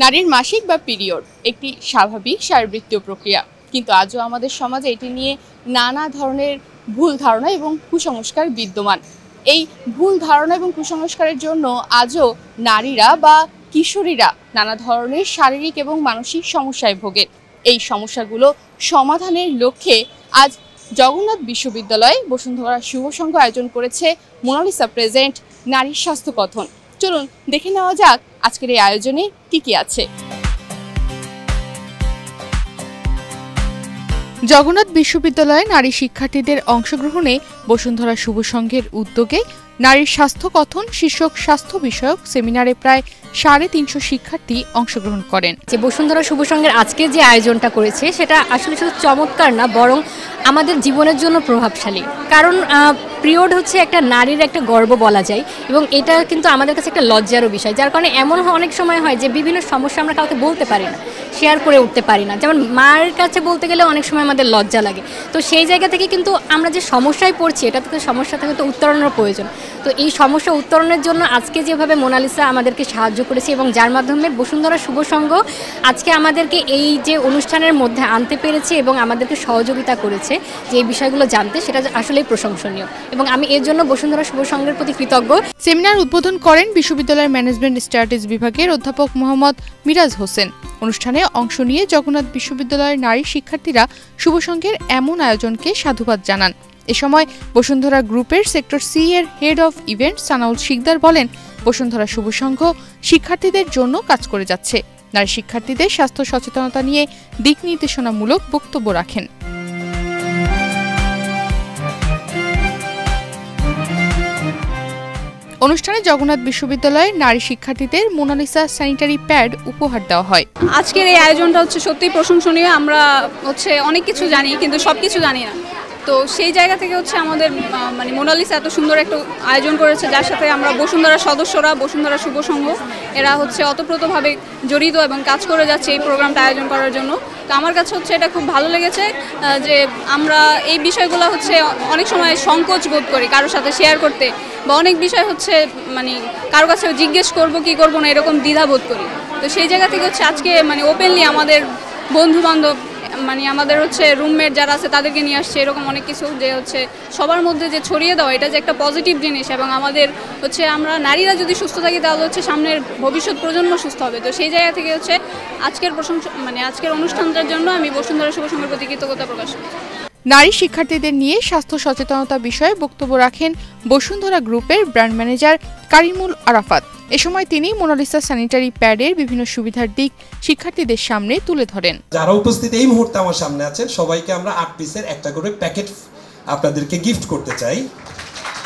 নারীর মাসিক বা পিরিয়ড একটি স্বাভাবিক শারীরবৃত্তীয় প্রক্রিয়া, কিন্তু আজও আমাদের সমাজে এটি নিয়ে নানা ধরনের ভুল ধারণা এবং কুসংস্কার বিদ্যমান। এই ভুল ধারণা এবং কুসংস্কারের জন্য আজও নারীরা বা কিশোরীরা নানা ধরনের শারীরিক এবং মানসিক সমস্যায় ভোগেন। এই সমস্যাগুলো সমাধানের লক্ষ্যে আজ জগন্নাথ বিশ্ববিদ্যালয়ে বসুন্ধরা শুভ সংঘ আয়োজন করেছে মোনালিসা প্রেজেন্ট নারীর স্বাস্থ্য কথন। চলুন দেখে নেওয়া যাক আজকের এই আয়োজনে কি কি আছে। জগন্নাথ বিশ্ববিদ্যালয়ে নারী শিক্ষার্থীদের অংশগ্রহণে বসুন্ধরা শুভ সংঘের উদ্যোগে নারীর স্বাস্থ্য কথন শীর্ষক স্বাস্থ্য বিষয়ক সেমিনারে প্রায় 350 শিক্ষার্থী অংশগ্রহণ করেন। যে বসুন্ধরা শুভ সংঘের আজকে যে আয়োজনটা করেছে সেটা আসলে শুধু চমৎকার না, বরং আমাদের জীবনের জন্য প্রভাবশালী। কারণ পিরিয়ড হচ্ছে একটা নারীর একটা গর্ব বলা যায়, এবং এটা কিন্তু আমাদের কাছে একটা লজ্জারও বিষয়, যার কারণে এমন অনেক সময় হয় যে বিভিন্ন সমস্যা আমরা কাউকে বলতে পারি না, শেয়ার করে উঠতে পারি না। যেমন মায়ের কাছে বলতে গেলে অনেক সময় আমাদের লজ্জা লাগে। তো সেই জায়গা থেকে কিন্তু আমরা যে সমস্যায় পড়ছি, এটা থেকে সমস্যা থেকে তো উত্তরণের প্রয়োজন। তো এই সমস্যা উত্তরণের জন্য আজকে যেভাবে মোনালিসা আমাদেরকে সাহায্য করেছে, এবং যার মাধ্যমে বসুন্ধরা শুভ সংঘ আজকে আমাদেরকে এই যে অনুষ্ঠানের মধ্যে আনতে পেরেছে এবং আমাদেরকে সহযোগিতা করেছে যে এই বিষয়গুলো জানতে, সেটা আসলেই প্রশংসনীয়, এবং আমি এর জন্য বসুন্ধরা শুভ সংঘের প্রতি কৃতজ্ঞ। সেমিনার উদ্বোধন করেন বিশ্ববিদ্যালয়ের ম্যানেজমেন্ট স্টাডিজ বিভাগের অধ্যাপক মোহাম্মদ মিরাজ হোসেন। অনুষ্ঠানে অংশ নিয়ে জগন্নাথ বিশ্ববিদ্যালয়ের নারী শিক্ষার্থীরা শুভ সংঘের এমন আয়োজনকে সাধুবাদ জানান। এ সময় বসুন্ধরা গ্রুপের সেক্টর সি এর head of event Sanaul Sikder বলেন, বসুন্ধরা শুভ সংঘ শিক্ষার্থীদের জন্য কাজ করে যাচ্ছে। নারী শিক্ষার্থীদের স্বাস্থ্য সচেতনতা নিয়ে দিক নির্দেশনামূলক বক্তব্য রাখেন। অনুষ্ঠানে জগন্নাথ বিশ্ববিদ্যালয়ের নারী শিক্ষার্থীদের মোনালিসা স্যানিটারি প্যাড উপহার দেওয়া হয়। আজকের এই আয়োজনটা সত্যিই প্রশংসনীয়। আমরা অনেক কিছু জানি, কিন্তু সব কিছু জানি না। তো সেই জায়গা থেকে আমাদের মোনালিসা এত সুন্দর একটা আয়োজন করেছে, যার সাথে আমরা বসুন্ধরার সদস্যরা, বসুন্ধরা শুভ সংঘ এরা অতপ্রতভাবে জড়িত এবং কাজ করে যাচ্ছে এই প্রোগ্রামটা আয়োজন করার জন্য। তো আমার কাছে এটা খুব ভালো লেগেছে যে আমরা এই বিষয়গুলো অনেক সময় সংকোচ বোধ করি কারোর সাথে শেয়ার করতে, বা অনেক বিষয় কারো কাছে জিজ্ঞেস করব কি করব না, এরকম দ্বিধা বোধ করি। তো সেই জায়গা থেকে আজকে ওপেনলি আমাদের বন্ধু বান্ধব আমাদের রুমমেট যারা আছে তাদেরকে নিয়ে আসছে, এরকম অনেক কিছু যে সবার মধ্যে যে ছড়িয়ে দেওয়া, এটা যে একটা পজিটিভ জিনিস, এবং আমাদের আমরা নারীরা যদি সুস্থ থাকি তাহলে সামনের ভবিষ্যৎ প্রজন্ম সুস্থ হবে। তো সেই জায়গা থেকে আজকের প্রশংসা আজকের অনুষ্ঠানটার জন্য আমি বসুন্ধরা শুভ সংঘের প্রতি কৃতজ্ঞতা প্রকাশ করি। নারী শিক্ষার্থীদের নিয়ে স্বাস্থ্য সচেতনতা বিষয়ে বক্তব্য রাখেন বসুন্ধরা গ্রুপের ব্র্যান্ড ম্যানেজার কারিমুল আরাফাত। এ সময় তিনি মোনালিসা স্যানিটারি প্যাডের বিভিন্ন সুবিধার দিক শিক্ষার্থীদের সামনে তুলে ধরেন। যারা উপস্থিত এই মুহূর্তে আমার সামনে আছেন সবাইকে আমরা 8 পিসের একটা করে প্যাকেট আপনাদেরকে গিফট করতে চাই।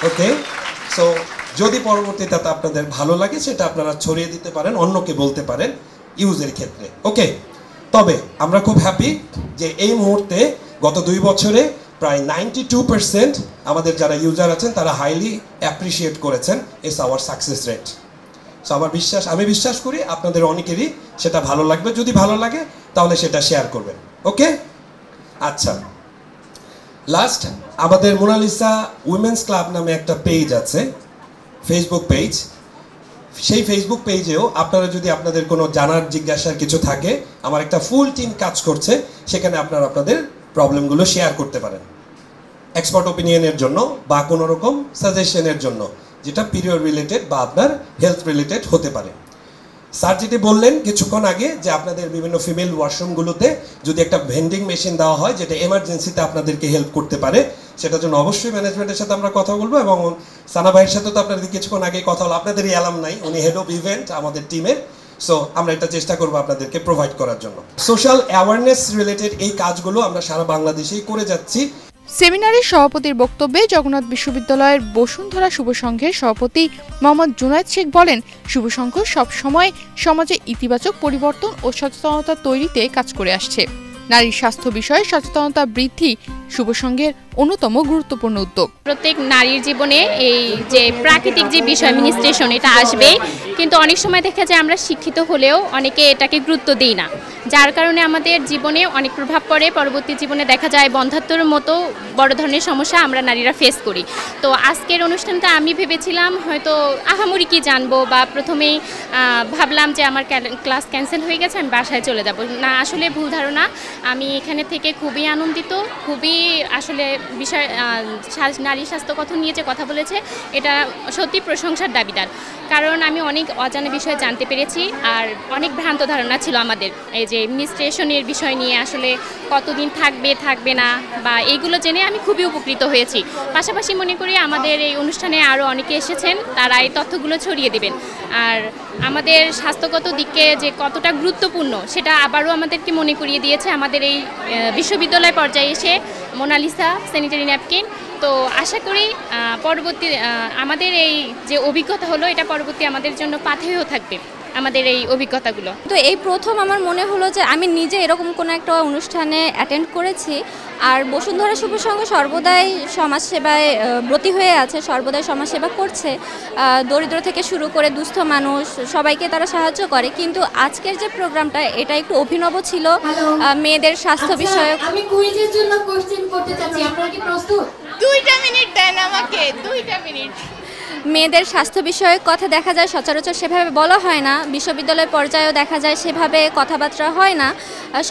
ওকে, সো যদি পরবর্তীতে আপনাদের ভালো লাগে সেটা আপনারা ছড়িয়ে দিতে পারেন, অন্যকে বলতে পারেন ইউজের ক্ষেত্রে। ওকে, তবে আমরা খুব হ্যাপি যে এই মুহূর্তে গত 2 বছরে প্রায় 92% আমাদের যারা ইউজার আছেন তারা হাইলি অ্যাপ্রিসিয়েট করেছেন। It's hour success rate. So আমি বিশ্বাস করি আপনাদের অনেকেরই সেটা ভালো লাগবে। যদি ভালো লাগে তাহলে সেটা শেয়ার করবেন। ওকে, আচ্ছা, লাস্ট আমাদের মোনালিসা উইমেন্স ক্লাব নামে একটা পেজ আছে, ফেসবুক পেজ। সেই ফেসবুক পেজেও আপনারা যদি আপনাদের কোনো জানার জিজ্ঞাসার কিছু থাকে, আমার একটা ফুল টিম কাজ করছে, সেখানে আপনারা আপনাদের প্রবলেমগুলো শেয়ার করতে পারেন এক্সপার্ট ওপিনিয়নের জন্য বা কোনো রকম সাজেশনের জন্য, যেটা পিরিয়ড রিলেটেড বা আপনার হেলথ রিলেটেড হতে পারে। স্যার যেটি বললেন কিছুক্ষণ আগে যে আপনাদের বিভিন্ন ফিমেল ওয়াশরুমগুলোতে যদি একটা ভেন্ডিং মেশিন দেওয়া হয় যেটা এমার্জেন্সিতে আপনাদেরকে হেল্প করতে পারে, সেটার জন্য অবশ্যই ম্যানেজমেন্টের সাথে আমরা কথা বলবো। এবং সানা ভাইয়ের সাথে তো আপনাদের কিছুক্ষণ আগে কথা হলো, আপনাদেরই অ্যালাম নাই, উনি হেড অফ ইভেন্ট আমাদের টিমের। সো আমরা এটা চেষ্টা করবো আপনাদেরকে প্রোভাইড করার জন্য। সোশ্যাল অ্যাওয়ারনেস রিলেটেড এই কাজগুলো আমরা সারা বাংলাদেশেই করে যাচ্ছি। সেমিনারের সভাপতির বক্তব্যে জগন্নাথ বিশ্ববিদ্যালয়ের বসুন্ধরা শুভ সংঘের সভাপতি মোহাম্মদ জুনায়েদ শেখ বলেন, শুভ সংঘ সবসময় সমাজে ইতিবাচক পরিবর্তন ও সচেতনতা তৈরিতে কাজ করে আসছে। নারীর স্বাস্থ্য বিষয়ে সচেতনতা বৃদ্ধি শুভ সংঘের অন্যতম গুরুত্বপূর্ণ উদ্যোগ। প্রত্যেক নারীর জীবনে এই যে প্রাকৃতিক যে বিষয় মিনিস্ট্রেশন এটা আসবেই, কিন্তু অনেক সময় দেখা যায় আমরা শিক্ষিত হলেও অনেকে এটাকে গুরুত্ব দিই না, যার কারণে আমাদের জীবনে অনেক প্রভাব পড়ে। পরবর্তী জীবনে দেখা যায় বন্ধ্যাত্বর মতো বড় ধরনের সমস্যা আমরা নারীরা ফেস করি। তো আজকের অনুষ্ঠানটা আমি ভেবেছিলাম হয়তো আহামরি কি জানবো, বা প্রথমেই ভাবলাম যে আমার ক্লাস ক্যান্সেল হয়ে গেছে, আমি বাসায় চলে যাব। না, আসলে ভুল ধারণা। আমি এখানে থেকে খুবই আনন্দিত, খুবই আসলে বিষয় নারী স্বাস্থ্য কথা নিয়ে যে কথা বলেছে এটা সত্যি প্রশংসার দাবিদার, কারণ আমি অনেক অজানা বিষয় জানতে পেরেছি। আর অনেক ভ্রান্ত ধারণা ছিল আমাদের এই যে মিনিস্ট্রেশনের বিষয় নিয়ে, আসলে কতদিন থাকবে না, বা এইগুলো জেনে আমি খুবই উপকৃত হয়েছি। পাশাপাশি মনে করি আমাদের এই অনুষ্ঠানে আরও অনেকে এসেছেন, তারা এই তথ্যগুলো ছড়িয়ে দেবেন। আর আমাদের স্বাস্থ্যগত দিকে যে কতটা গুরুত্বপূর্ণ সেটা আবারও আমাদেরকে মনে করিয়ে দিয়েছে আমাদের এই বিশ্ববিদ্যালয় পর্যায়ে এসে মোনালিসা স্যানিটারি ন্যাপকিন। তো আশা করি পরবর্তী আমাদের এই যে অভিজ্ঞতা হলো এটা পরবর্তী আমাদের জন্য পাথেয় থাকবে আমাদের এই অভিজ্ঞতাগুলো। তো এই প্রথম আমার মনে হলো যে আমি নিজে এরকম কোনো একটা অনুষ্ঠানে অ্যাটেন্ড করেছি। আর বসুন্ধরা শুভ সংঘ সর্বদাই সমাজসেবায় ব্রতী হয়ে আছে, সর্বদাই সমাজসেবা করছে। দরিদ্র থেকে শুরু করে দুস্থ মানুষ সবাইকে তারা সাহায্য করে। কিন্তু আজকের যে প্রোগ্রামটা এটা একটু অভিনব ছিল, মেয়েদের স্বাস্থ্য বিষয়ক। আমি কুইজের জন্য কোশ্চেন করতে চাচ্ছি, আপনারা কি প্রস্তুত? 2 মিনিট দেন আমাকে, 2 মিনিট। মেয়েদের স্বাস্থ্য বিষয়ক কথা দেখা যায় সচরাচর সেভাবে বলা হয় না, বিশ্ববিদ্যালয় পর্যায়েও দেখা যায় সেভাবে কথাবার্তা হয় না।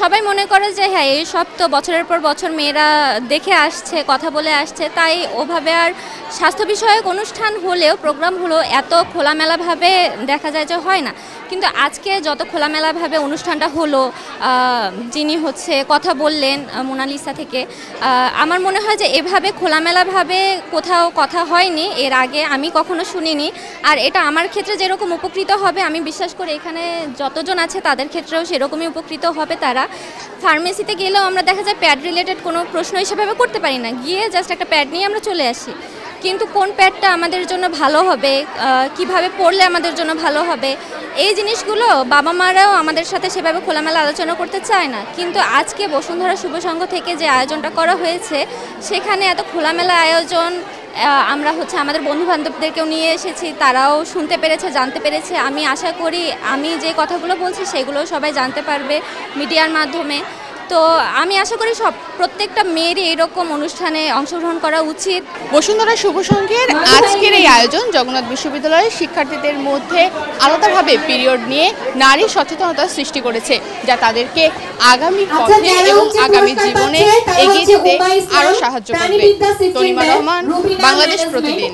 সবাই মনে করে যে হ্যাঁ এই সব তো বছরের পর বছর মেয়েরা দেখে আসছে, কথা বলে আসছে, তাই ওভাবে আর স্বাস্থ্য বিষয়ক অনুষ্ঠান হলেও প্রোগ্রাম হলেও এত খোলামেলাভাবে দেখা যায় যে হয় না। কিন্তু আজকে যত খোলামেলাভাবে অনুষ্ঠানটা হলো, যিনি কথা বললেন মোনালিসা থেকে, আমার মনে হয় যে এভাবে খোলামেলাভাবে কোথাও কথা হয়নি এর আগে, আমি কখনো শুনিনি। আর এটা আমার ক্ষেত্রে যেরকম উপকৃত হবে আমি বিশ্বাস করি এখানে যতজন আছে তাদের ক্ষেত্রেও সেরকমই উপকৃত হবে তারা। ফার্মেসিতে গেলেও আমরা দেখা যায় প্যাড রিলেটেড কোনো প্রশ্ন সেভাবে করতে পারি না, গিয়ে জাস্ট একটা প্যাড নিয়ে আমরা চলে আসি। কিন্তু কোন প্যাডটা আমাদের জন্য ভালো হবে, কিভাবে পড়লে আমাদের জন্য ভালো হবে, এই জিনিসগুলো বাবা মারাও আমাদের সাথে সেভাবে খোলামেলা আলোচনা করতে চায় না। কিন্তু আজকে বসুন্ধরা শুভ সংঘ থেকে যে আয়োজনটা করা হয়েছে সেখানে এত খোলামেলা আয়োজন, আমরা আমাদের বন্ধুবান্ধবদেরকেও নিয়ে এসেছি, তারাও শুনতে পেরেছে, জানতে পেরেছে। আমি আশা করি আমি যে কথাগুলো বলছি সেগুলো সবাই জানতে পারবে মিডিয়ার মাধ্যমে। তো আমি আশা করি প্রত্যেকটা মেয়েরই এরকম অনুষ্ঠানে অংশগ্রহণ করা উচিত। বসুন্ধরা শুভ সংঘের আজকের এই আয়োজন জগন্নাথ বিশ্ববিদ্যালয়ের শিক্ষার্থীদের মধ্যে আলাদাভাবে পিরিয়ড নিয়ে নারী সচেতনতা সৃষ্টি করেছে, যা তাদেরকে আগামী পথে এবং আগামী জীবনে এগিয়ে যেতে আরও সাহায্য করবে। তনিমা রহমান, বাংলাদেশ প্রতিদিন।